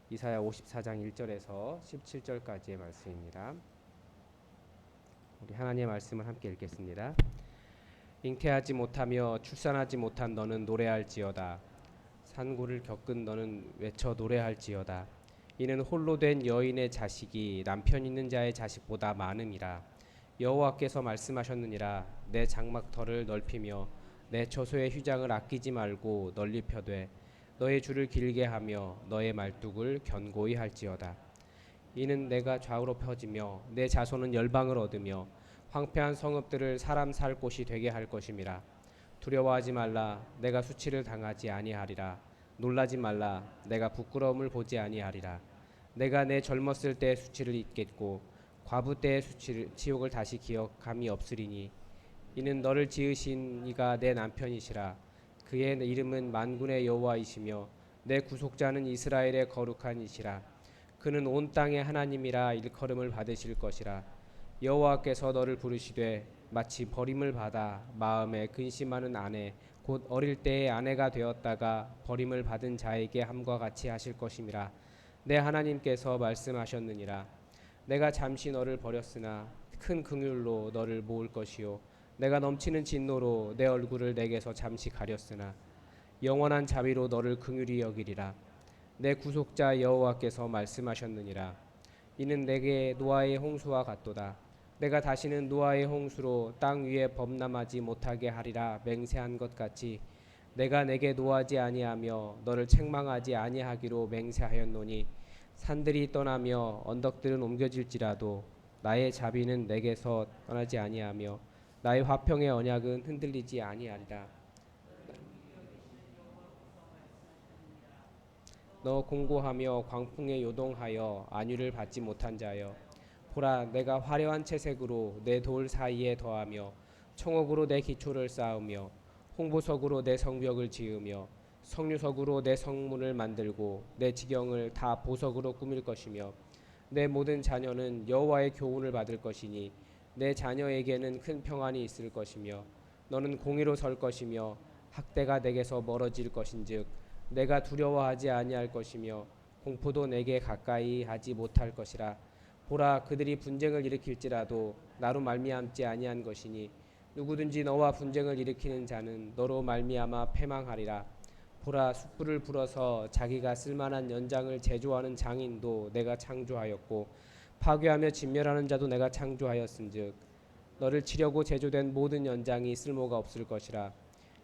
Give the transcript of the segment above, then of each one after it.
이사야 54장 1절에서 17절까지의 말씀입니다. 우리 하나님의 말씀을 함께 읽겠습니다. 잉태하지 못하며 출산하지 못한 너는 노래할지어다. 산고를 겪은 너는 외쳐 노래할지어다. 이는 홀로 된 여인의 자식이 남편 있는 자의 자식보다 많음이라. 여호와께서 말씀하셨느니라. 내 장막터를 넓히며 내 처소의 휘장을 아끼지 말고 널리 펴되 너의 줄을 길게 하며 너의 말뚝을 견고히 할지어다. 이는 내가 좌우로 펴지며 내 자손은 열방을 얻으며 황폐한 성읍들을 사람 살 곳이 되게 할 것임이라. 두려워하지 말라. 내가 수치를 당하지 아니하리라. 놀라지 말라. 내가 부끄러움을 보지 아니하리라. 내가 내 젊었을 때의 수치를 잊겠고 과부 때의 수치를 치욕을 다시 기억함이 없으리니 이는 너를 지으신 이가 내 남편이시라. 그의 이름은 만군의 여호와이시며 내 구속자는 이스라엘의 거룩한 이시라. 그는 온 땅의 하나님이라 일컬음을 받으실 것이라. 여호와께서 너를 부르시되 마치 버림을 받아 마음에 근심하는 아내 곧 어릴 때의 아내가 되었다가 버림을 받은 자에게 함과 같이 하실 것임이라. 내 하나님께서 말씀하셨느니라. 내가 잠시 너를 버렸으나 큰 긍휼로 너를 모을 것이요 내가 넘치는 진노로 내 얼굴을 내게서 잠시 가렸으나 영원한 자비로 너를 긍휼히 여기리라. 내 구속자 여호와께서 말씀하셨느니라. 이는 내게 노아의 홍수와 같도다. 내가 다시는 노아의 홍수로 땅 위에 범람하지 못하게 하리라 맹세한 것 같이 내가 내게 노하지 아니하며 너를 책망하지 아니하기로 맹세하였노니 산들이 떠나며 언덕들은 옮겨질지라도 나의 자비는 내게서 떠나지 아니하며 나의 화평의 언약은 흔들리지 아니하리라. 너 공고하며 광풍에 요동하여 안위를 받지 못한 자여, 보라 내가 화려한 채색으로 내 돌 사이에 더하며 청옥으로 내 기초를 쌓으며 홍보석으로 내 성벽을 지으며 석류석으로 내 성문을 만들고 내 지경을 다 보석으로 꾸밀 것이며 내 모든 자녀는 여호와의 교훈을 받을 것이니 내 자녀에게는 큰 평안이 있을 것이며 너는 공의로 설 것이며 학대가 내게서 멀어질 것인즉 내가 두려워하지 아니할 것이며 공포도 내게 가까이 하지 못할 것이라. 보라 그들이 분쟁을 일으킬지라도 나로 말미암지 아니한 것이니 누구든지 너와 분쟁을 일으키는 자는 너로 말미암아 패망하리라. 보라 숯불을 불어서 자기가 쓸만한 연장을 제조하는 장인도 내가 창조하였고 파괴하며 진멸하는 자도 내가 창조하였은즉 너를 치려고 제조된 모든 연장이 쓸모가 없을 것이라.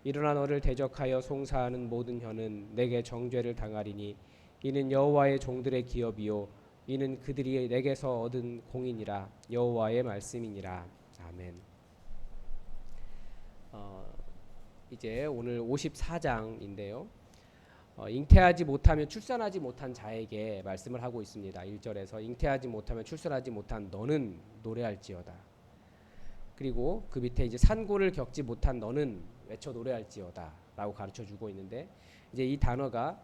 일어나 너를 대적하여 송사하는 모든 혀는 내게 정죄를 당하리니 이는 여호와의 종들의 기업이요 이는 그들이 내게서 얻은 공이니라. 여호와의 말씀이니라. 아멘. 이제 오늘 54장인데요. 잉태하지 못하며 출산하지 못한 자에게 말씀을 하고 있습니다. 1절에서 잉태하지 못하며 출산하지 못한 너는 노래할지어다. 그리고 그 밑에 이제 산고를 겪지 못한 너는 외쳐 노래할지어다 라고 가르쳐 주고 있는데, 이제 이 단어가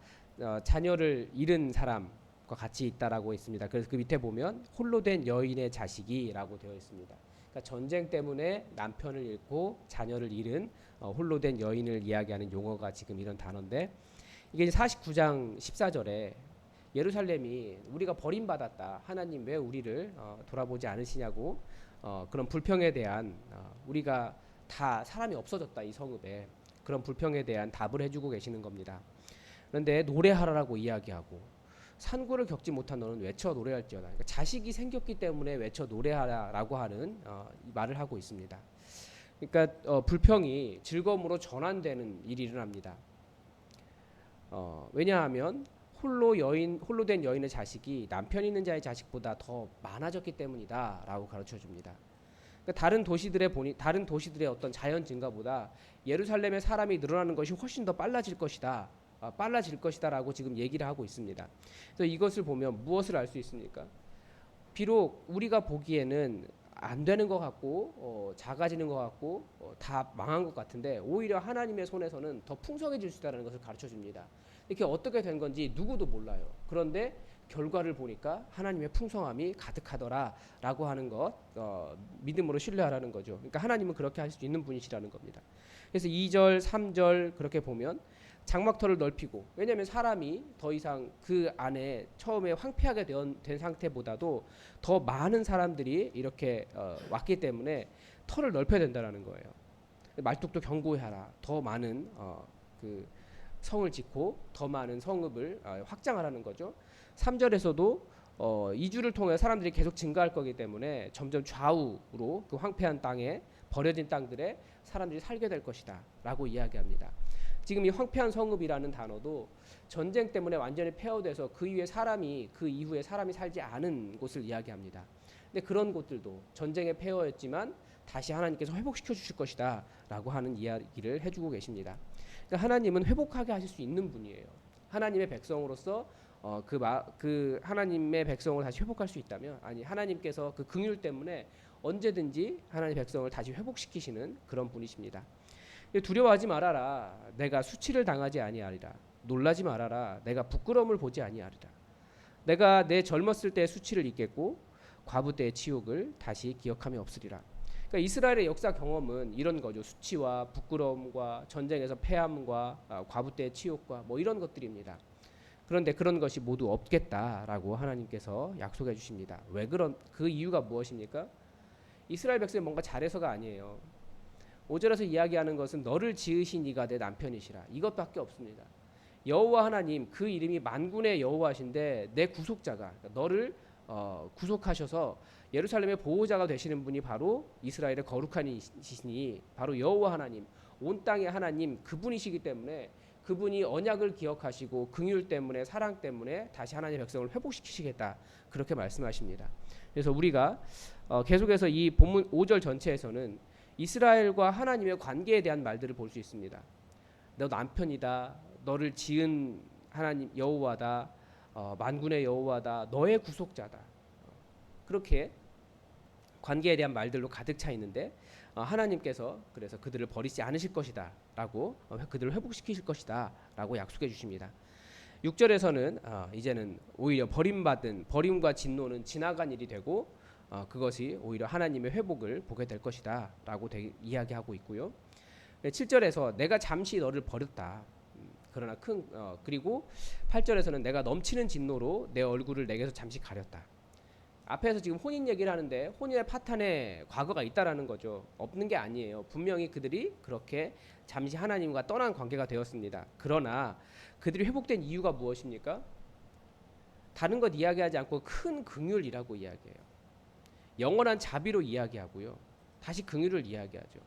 자녀를 잃은 사람과 같이 있다라고 있습니다. 그래서 그 밑에 보면 홀로 된 여인의 자식이라고 되어 있습니다. 그러니까 전쟁 때문에 남편을 잃고 자녀를 잃은 홀로 된 여인을 이야기하는 용어가 지금 이런 단어인데, 이게 49장 14절에 예루살렘이 우리가 버림받았다, 하나님 왜 우리를 돌아보지 않으시냐고 그런 불평에 대한 우리가 다 사람이 없어졌다 이 성읍에, 그런 불평에 대한 답을 해주고 계시는 겁니다. 그런데 노래하라라고 이야기하고 산고를 겪지 못한 너는 외쳐 노래할지어다. 그러니까 자식이 생겼기 때문에 외쳐 노래하라라고 하는 말을 하고 있습니다. 그러니까 불평이 즐거움으로 전환되는 일이 일어납니다. 왜냐하면 홀로 된 여인의 자식이 남편 있는 자의 자식보다 더 많아졌기 때문이다라고 가르쳐 줍니다. 그러니까 다른 도시들의 어떤 자연 증가보다 예루살렘의 사람이 늘어나는 것이 훨씬 더 빨라질 것이다라고 지금 얘기를 하고 있습니다. 그래서 이것을 보면 무엇을 알 수 있습니까? 비록 우리가 보기에는 안 되는 것 같고 작아지는 것 같고 다 망한 것 같은데, 오히려 하나님의 손에서는 더 풍성해질 수 있다는 것을 가르쳐 줍니다. 이렇게 어떻게 된 건지 누구도 몰라요. 그런데 결과를 보니까 하나님의 풍성함이 가득하더라라고 하는 것, 믿음으로 신뢰하라는 거죠. 그러니까 하나님은 그렇게 할 수 있는 분이시라는 겁니다. 그래서 2절, 3절 그렇게 보면 장막터를 넓히고, 왜냐하면 사람이 더 이상 그 안에 처음에 황폐하게 된 상태보다도 더 많은 사람들이 이렇게 왔기 때문에 터를 넓혀야 된다는 거예요. 말뚝도 견고해하라. 더 많은 그 성을 짓고 더 많은 성읍을 확장하라는 거죠. 3절에서도 이주를 통해 사람들이 계속 증가할 거기 때문에 점점 좌우로 그 황폐한 땅에 버려진 땅들에 사람들이 살게 될 것이다 라고 이야기합니다. 지금 이 황폐한 성읍이라는 단어도 전쟁 때문에 완전히 폐허돼서 그 이후에 사람이 살지 않은 곳을 이야기합니다. 근데 그런 곳들도 전쟁에 폐허였지만 다시 하나님께서 회복시켜 주실 것이다 라고 하는 이야기를 해주고 계십니다. 그러니까 하나님은 회복하게 하실 수 있는 분이에요. 하나님의 백성으로서 그 하나님의 백성을 다시 회복할 수 있다면, 아니 하나님께서 그 긍휼 때문에 언제든지 하나님의 백성을 다시 회복시키시는 그런 분이십니다. 두려워하지 말아라. 내가 수치를 당하지 아니하리라. 놀라지 말아라. 내가 부끄러움을 보지 아니하리라. 내가 내 젊었을 때의 수치를 잊겠고 과부 때의 치욕을 다시 기억함이 없으리라. 그러니까 이스라엘의 역사 경험은 이런 거죠. 수치와 부끄러움과 전쟁에서 패함과 과부 때의 치욕과 뭐 이런 것들입니다. 그런데 그런 것이 모두 없겠다라고 하나님께서 약속해 주십니다. 그 이유가 무엇입니까? 이스라엘 백성이 뭔가 잘해서가 아니에요. 5절에서 이야기하는 것은 너를 지으신 이가 내 남편이시라. 이것밖에 없습니다. 여호와 하나님, 그 이름이 만군의 여호와신데 내 구속자가, 그러니까 너를 구속하셔서 예루살렘의 보호자가 되시는 분이 바로 이스라엘의 거룩한 이시니 바로 여호와 하나님, 온 땅의 하나님, 그분이시기 때문에 그분이 언약을 기억하시고 긍휼 때문에, 사랑 때문에 다시 하나님의 백성을 회복시키시겠다, 그렇게 말씀하십니다. 그래서 우리가 계속해서 이 본문 5절 전체에서는 이스라엘과 하나님의 관계에 대한 말들을 볼 수 있습니다. 너 남편이다, 너를 지은 하나님 여호와다, 만군의 여호와다, 너의 구속자다, 그렇게 관계에 대한 말들로 가득 차 있는데 하나님께서 그래서 그들을 버리지 않으실 것이다 라고, 그들을 회복시키실 것이다 라고 약속해 주십니다. 6절에서는 이제는 오히려 버림과 진노는 지나간 일이 되고 그것이 오히려 하나님의 회복을 보게 될 것이다 라고 이야기하고 있고요. 7절에서 내가 잠시 너를 버렸다. 그러나 그리고 8절에서는 내가 넘치는 진노로 내 얼굴을 내게서 잠시 가렸다. 앞에서 지금 혼인 얘기를 하는데 혼인의 파탄에 과거가 있다라는 거죠. 없는 게 아니에요. 분명히 그들이 그렇게 잠시 하나님과 떠난 관계가 되었습니다. 그러나 그들이 회복된 이유가 무엇입니까? 다른 것 이야기하지 않고 큰 긍휼이라고 이야기해요. 영원한 자비로 이야기하고요. 다시 긍휼을 이야기하죠.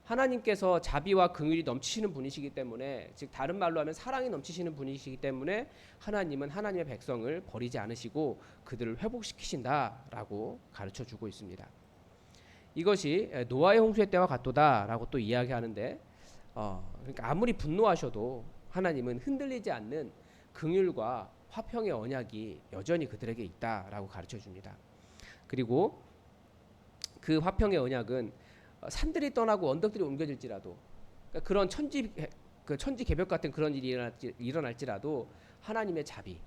하나님께서 자비와 긍휼이 넘치시는 분이시기 때문에, 즉 다른 말로 하면 사랑이 넘치시는 분이시기 때문에 하나님은 하나님의 백성을 버리지 않으시고 그들을 회복시키신다라고 가르쳐주고 있습니다. 이것이 노아의 홍수의 때와 같도다라고 또 이야기하는데, 그러니까 아무리 분노하셔도 하나님은 흔들리지 않는 긍휼과 화평의 언약이 여전히 그들에게 있다라고 가르쳐줍니다. 그리고 그 화평의 언약은 산들이 떠나고 언덕들이 옮겨질지라도, 그러니까 그런 천지 개벽 같은 그런 일이 일어날지라도 하나님의 자비,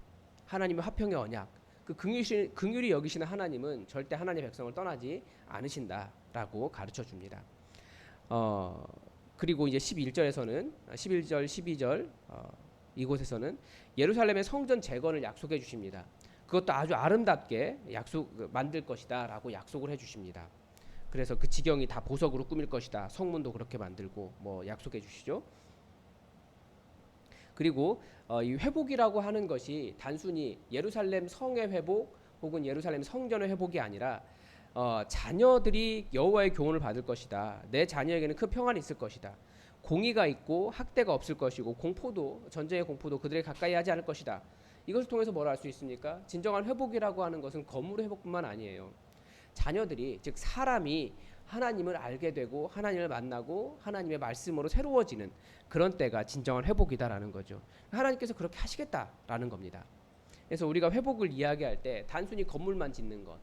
하나님의 화평의 언약, 그 긍휼이 여기시는 하나님은 절대 하나님의 백성을 떠나지 않으신다라고 가르쳐 줍니다. 그리고 이제 11절에서는 11절, 12절 이곳에서는 예루살렘의 성전 재건을 약속해 주십니다. 그것도 아주 아름답게 만들 것이다라고 약속을 해 주십니다. 그래서 그 지경이 다 보석으로 꾸밀 것이다. 성문도 그렇게 만들고 뭐 약속해 주시죠. 그리고 이 회복이라고 하는 것이 단순히 예루살렘 성의 회복 혹은 예루살렘 성전의 회복이 아니라 자녀들이 여호와의 교훈을 받을 것이다. 내 자녀에게는 큰 평안이 있을 것이다. 공의가 있고 학대가 없을 것이고 전쟁의 공포도 그들에게 가까이 하지 않을 것이다. 이것을 통해서 뭘 알 수 있습니까? 진정한 회복이라고 하는 것은 건물의 회복뿐만 아니에요. 자녀들이, 즉 사람이 하나님을 알게 되고 하나님을 만나고 하나님의 말씀으로 새로워지는 그런 때가 진정한 회복이다라는 거죠. 하나님께서 그렇게 하시겠다라는 겁니다. 그래서 우리가 회복을 이야기할 때 단순히 건물만 짓는 것,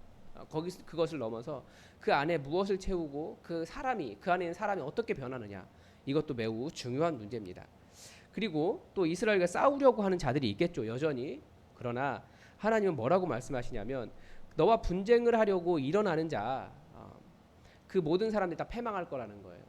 그것을 넘어서 그 안에 무엇을 채우고 그 안에 있는 사람이 어떻게 변하느냐, 이것도 매우 중요한 문제입니다. 그리고 또 이스라엘과 싸우려고 하는 자들이 있겠죠, 여전히. 그러나 하나님은 뭐라고 말씀하시냐면, 너와 분쟁을 하려고 일어나는 자, 그 모든 사람들이 다 패망할 거라는 거예요.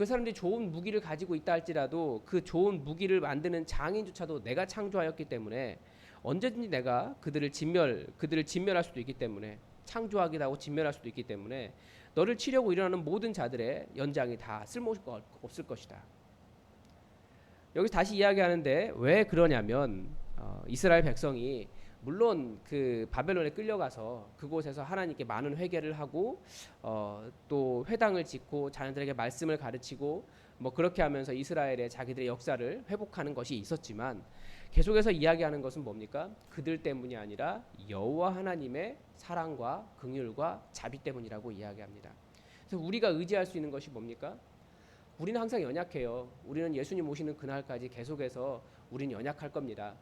그 사람들이 좋은 무기를 가지고 있다 할지라도 그 좋은 무기를 만드는 장인조차도 내가 창조하였기 때문에 언제든지 내가 그들을 진멸할 수도 있기 때문에, 창조하기도 하고 진멸할 수도 있기 때문에 너를 치려고 일어나는 모든 자들의 연장이 다 쓸모없을 것이다. 여기서 다시 이야기하는데 왜 그러냐면 이스라엘 백성이 물론 그 바벨론에 끌려가서 그곳에서 하나님께 많은 회개를 하고 또 회당을 짓고 자녀들에게 말씀을 가르치고 뭐 그렇게 하면서 이스라엘의 자기들의 역사를 회복하는 것이 있었지만, 계속해서 이야기하는 것은 뭡니까? 그들 때문이 아니라 여호와 하나님의 사랑과 긍휼과 자비 때문이라고 이야기합니다. 그래서 우리가 의지할 수 있는 것이 뭡니까? 우리는 항상 연약해요. 우리는 예수님 오시는 그날까지 계속해서 우리는 연약할 겁니다.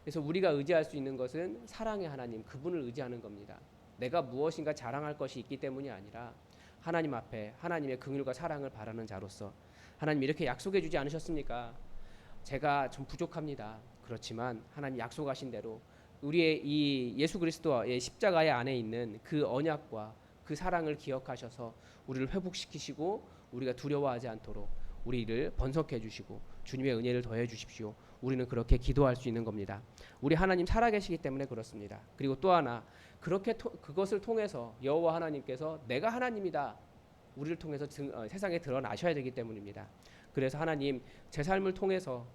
그래서 우리가 의지할 수 있는 것은 사랑의 하나님, 그분을 의지하는 겁니다. 내가 무엇인가 자랑할 것이 있기 때문이 아니라 하나님 앞에 하나님의 긍휼과 사랑을 바라는 자로서, 하나님 이렇게 약속해 주지 않으셨습니까? 제가 좀 부족합니다. 그렇지만 하나님 약속하신 대로 우리의 이 예수 그리스도의 십자가의 안에 있는 그 언약과 그 사랑을 기억하셔서 우리를 회복시키시고 우리가 두려워하지 않도록 우리를 번성해 주시고 주님의 은혜를 더해 주십시오. 우리는 그렇게 기도할 수 있는 겁니다. 우리 하나님 살아계시기 때문에 그렇습니다. 그리고 또 하나, 그렇게 그것을 통해서 여호와 하나님께서 내가 하나님이다, 우리를 통해서 세상에 드러나셔야 되기 때문입니다. 그래서 하나님, 제 삶을 통해서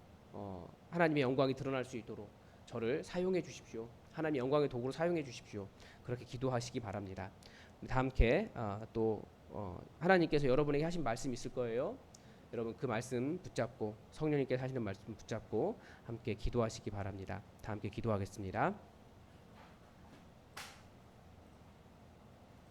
하나님의 영광이 드러날 수 있도록 저를 사용해 주십시오. 하나님의 영광의 도구로 사용해 주십시오. 그렇게 기도하시기 바랍니다. 다 함께 또 하나님께서 여러분에게 하신 말씀 있을 거예요. 여러분 그 말씀 붙잡고, 성령님께서 하시는 말씀 붙잡고 함께 기도하시기 바랍니다. 다 함께 기도하겠습니다.